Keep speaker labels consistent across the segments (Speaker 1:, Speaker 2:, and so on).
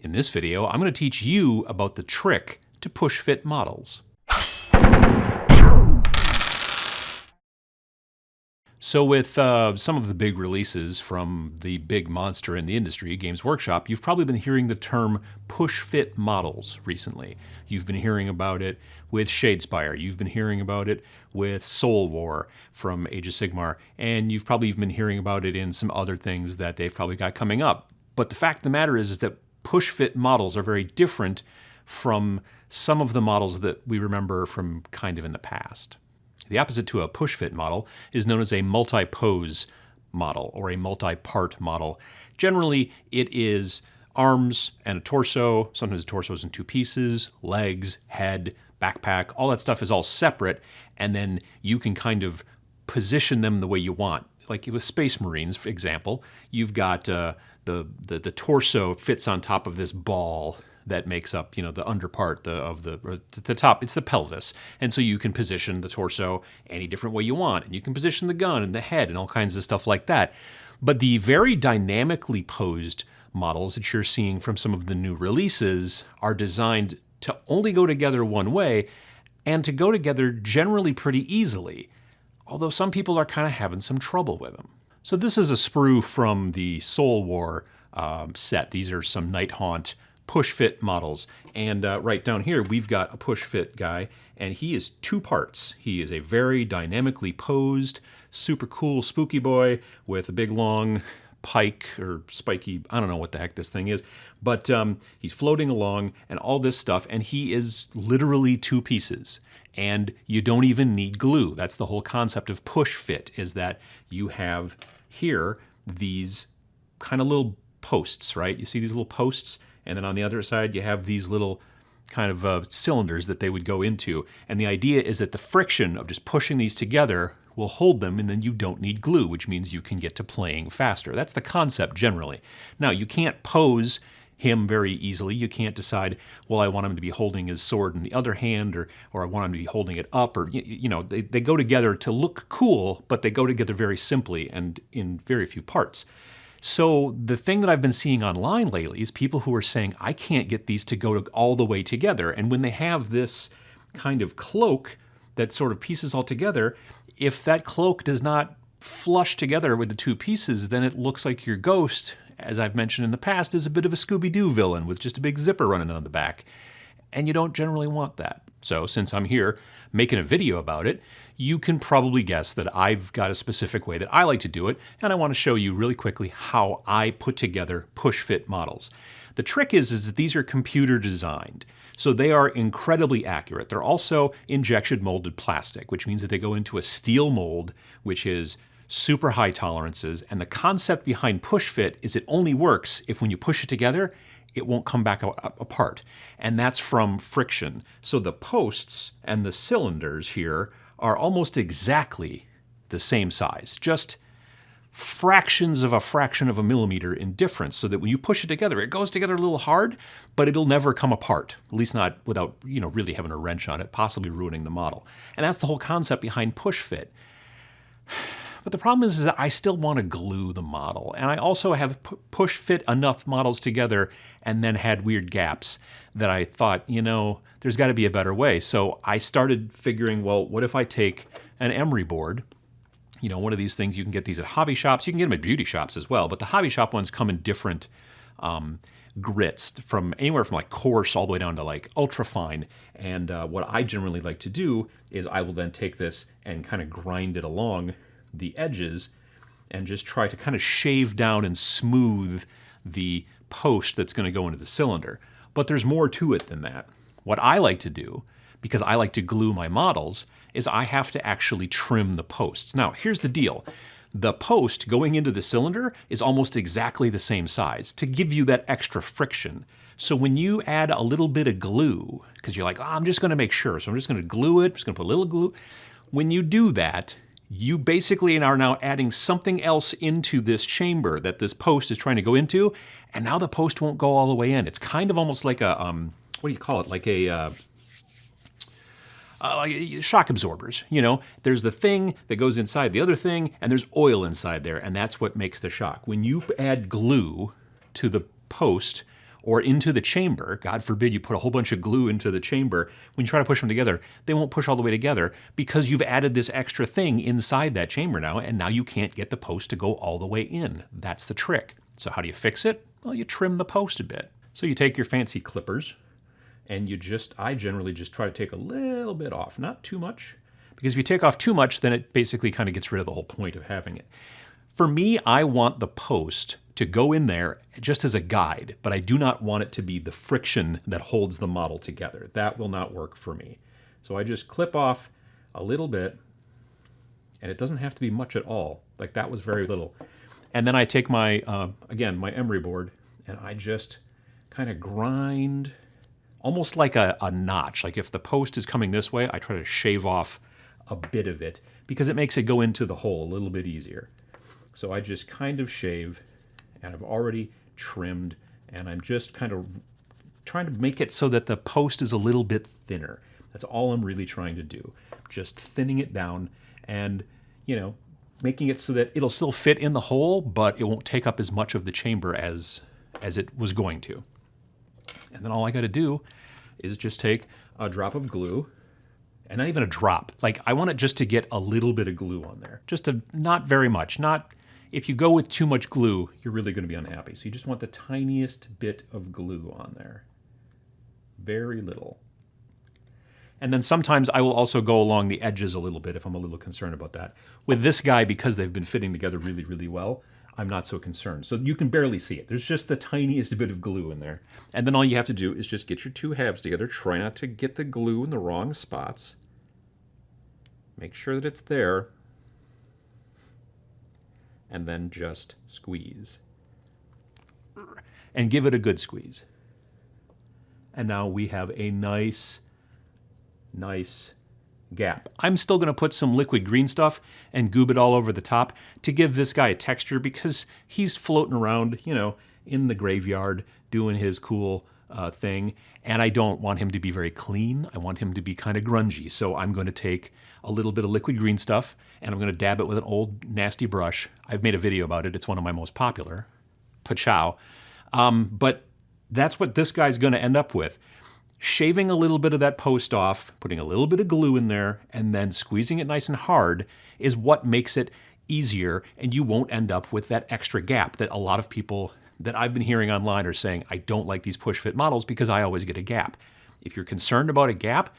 Speaker 1: In this video, I'm going to teach you about the trick to push-fit models. So with some of the big releases from the big monster in the industry, Games Workshop, you've probably been hearing the term push-fit models recently. You've been hearing about it with Shadespire, you've been hearing about it with Soul War from Age of Sigmar, and you've probably even been hearing about it in some other things that they've probably got coming up. But the fact of the matter is that push-fit models are very different from some of the models that we remember from kind of in the past. The opposite to a push-fit model is known as a multi-pose model or a multi-part model. Generally, it is arms and a torso. Sometimes the torso is in two pieces, legs, head, backpack, all that stuff is all separate, and then you can kind of position them the way you want. Like with Space Marines, for example, you've got the torso fits on top of this ball that makes up, the underpart of the top. It's the pelvis, and so you can position the torso any different way you want, and you can position the gun and the head and all kinds of stuff like that. But the very dynamically posed models that you're seeing from some of the new releases are designed to only go together one way, and to go together generally pretty easily. Although some people are kind of having some trouble with them. So this is a sprue from the Soul War set. These are some Nighthaunt push-fit models. And right down here, we've got a push-fit guy, and he is two parts. He is a very dynamically posed, super cool spooky boy with a big long pike or spiky, I don't know what the heck this thing is, but he's floating along and all this stuff, and he is literally two pieces. And you don't even need glue. That's the whole concept of push fit, is that you have here these kind of little posts, right? You see these little posts, and then on the other side you have these little kind of cylinders that they would go into. And the idea is that the friction of just pushing these together will hold them, and then you don't need glue, which means you can get to playing faster. That's the concept generally. Now, you can't pose him very easily. You can't decide, well, I want him to be holding his sword in the other hand, or I want him to be holding it up, or, they go together to look cool, but they go together very simply and in very few parts. So the thing that I've been seeing online lately is people who are saying, I can't get these to go all the way together. And when they have this kind of cloak that sort of pieces all together, if that cloak does not flush together with the two pieces, then it looks like your ghost, as I've mentioned in the past, is a bit of a Scooby-Doo villain with just a big zipper running on the back. And you don't generally want that. So since I'm here making a video about it, you can probably guess that I've got a specific way that I like to do it, and I want to show you really quickly how I put together push-fit models. The trick is that these are computer designed, so they are incredibly accurate. They're also injection molded plastic, which means that they go into a steel mold, which is super high tolerances, and the concept behind push fit is it only works if when you push it together, it won't come back apart. And that's from friction. So the posts and the cylinders here are almost exactly the same size, just fractions of a fraction of a millimeter in difference, so that when you push it together, it goes together a little hard, but it'll never come apart, at least not without really having a wrench on it, possibly ruining the model. And that's the whole concept behind push fit. But the problem is that I still want to glue the model. And I also have push fit enough models together and then had weird gaps that I thought, there's got to be a better way. So I started figuring, well, what if I take an emery board? One of these things, you can get these at hobby shops. You can get them at beauty shops as well. But the hobby shop ones come in different grits, from anywhere from like coarse all the way down to like ultra fine. And what I generally like to do is I will then take this and kind of grind it along the edges and just try to kind of shave down and smooth the post that's going to go into the cylinder. But there's more to it than that. What I like to do, because I like to glue my models, is I have to actually trim the posts. Now, here's the deal. The post going into the cylinder is almost exactly the same size to give you that extra friction. So when you add a little bit of glue, because you're like, I'm just going to make sure, so I'm just going to glue it, just going to put a little glue. When you do that, you basically are now adding something else into this chamber that this post is trying to go into, and now the post won't go all the way in. It's kind of almost like a, what do you call it? Like a shock absorbers. There's the thing that goes inside the other thing, and there's oil inside there, and that's what makes the shock. When you add glue to the post, or into the chamber, God forbid you put a whole bunch of glue into the chamber, when you try to push them together, they won't push all the way together because you've added this extra thing inside that chamber now, and now you can't get the post to go all the way in. That's the trick. So how do you fix it? Well, you trim the post a bit. So you take your fancy clippers, and I generally just try to take a little bit off, not too much, because if you take off too much, then it basically kind of gets rid of the whole point of having it. For me, I want the post to go in there just as a guide, but I do not want it to be the friction that holds the model together. That will not work for me. So I just clip off a little bit, and it doesn't have to be much at all. Like that was very little. And then I take my, again, my emery board, and I just kind of grind almost like a notch. Like if the post is coming this way, I try to shave off a bit of it because it makes it go into the hole a little bit easier. So I just kind of shave, and I've already trimmed, and I'm just kind of trying to make it so that the post is a little bit thinner. That's all I'm really trying to do. Just thinning it down and, making it so that it'll still fit in the hole, but it won't take up as much of the chamber as it was going to. And then all I got to do is just take a drop of glue, and not even a drop. Like I want it just to get a little bit of glue on there. Not very much. If you go with too much glue, you're really going to be unhappy. So you just want the tiniest bit of glue on there. Very little. And then sometimes I will also go along the edges a little bit if I'm a little concerned about that. With this guy, because they've been fitting together really, really well, I'm not so concerned. So you can barely see it. There's just the tiniest bit of glue in there. And then all you have to do is just get your two halves together. Try not to get the glue in the wrong spots. Make sure that it's there. And then just squeeze. And give it a good squeeze. And now we have a nice gap. I'm still going to put some liquid green stuff and goob it all over the top to give this guy a texture because he's floating around, in the graveyard doing his cool thing. And I don't want him to be very clean. I want him to be kind of grungy. So I'm going to take a little bit of liquid green stuff and I'm going to dab it with an old nasty brush. I've made a video about it. It's one of my most popular. Pachow. But that's what this guy's going to end up with. Shaving a little bit of that post off, putting a little bit of glue in there, and then squeezing it nice and hard is what makes it easier, and you won't end up with that extra gap that a lot of people that I've been hearing online are saying, I don't like these push-fit models because I always get a gap. If you're concerned about a gap,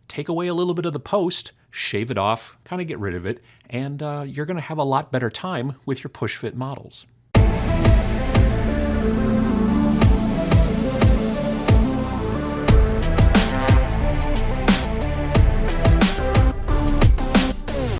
Speaker 1: take away a little bit of the post, shave it off, kind of get rid of it, and you're going to have a lot better time with your push-fit models.